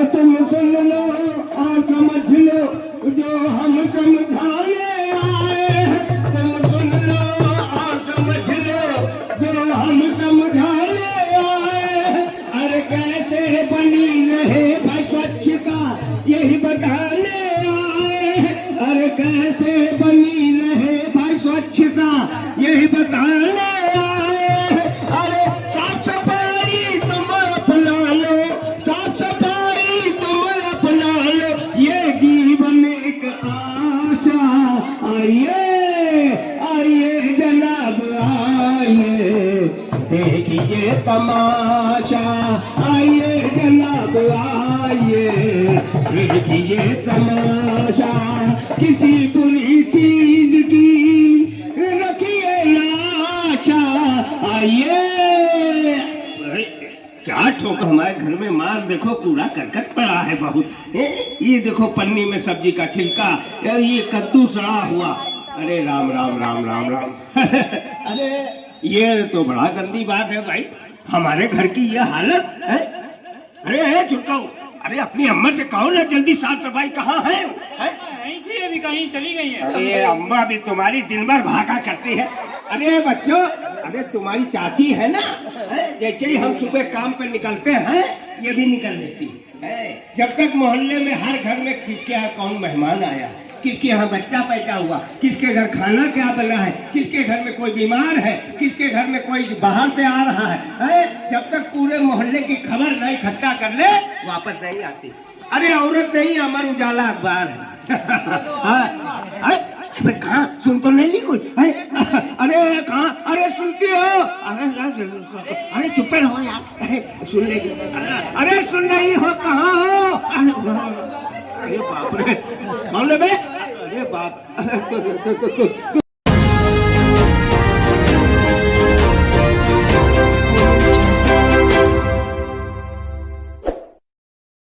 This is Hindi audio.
तुम सुन लो और समझ लो जो हम समझाने आए हैं। तुम सुन लो और समझ लो जो हम समझाने आए हैं। अरे कैसे बनी रहे भाई स्वच्छता यही बताने आए हैं। अरे कैसे बनी रहे भाई स्वच्छता यही बताने आए हैं। अरे साफ सफाई तुम अपना लो, साफ सफाई तुम अपना लो, ये जीवन एक आशा। आइए आइए जनाब आइए देखिए तमाशा। आइए जनाब आइए देखिए तमाशा। किसी बुरी चीज की रखिए आशा। आइए क्या ठोक हमारे घर में मार देखो कूड़ा करकट पड़ा है बहुत। ये देखो पन्नी में सब्जी का छिलका, ये कद्दू सड़ा हुआ। अरे राम राम राम राम राम अरे ये तो बड़ा गंदी बात है भाई, हमारे घर की ये हालत है। अरे चुपकाओ, अरे अपनी अम्मा से कहो ना जल्दी साफ सफाई कहाँ है? नहीं थी, अभी कहीं चली गई है। अरे अम्मा भी तुम्हारी दिन भर भागा करती है। अरे बच्चों, अरे तुम्हारी चाची है ना, जैसे ही हम सुबह काम पर निकलते हैं ये भी निकल लेती है। जब तक मोहल्ले में हर घर में किसके यहाँ कौन मेहमान आया, किसके यहाँ बच्चा पैदा हुआ, किसके घर खाना क्या बना है, किसके घर में कोई बीमार है, किसके घर में कोई बाहर से आ रहा है, जब तक पूरे मोहल्ले की खबर नहीं इकट्ठा कर ले वापस नहीं आती। अरे औरत नहीं, अमर उजाला अखबार है। कहाँ सुन तो नहीं ली कुछ? अरे कहाँ? अरे सुनती हो? अरे चुप रहो यार, सुन लेगी। अरे सुन रही हो? कहाँ हो? अरे बाप रे, कौन ले बे? अरे बाप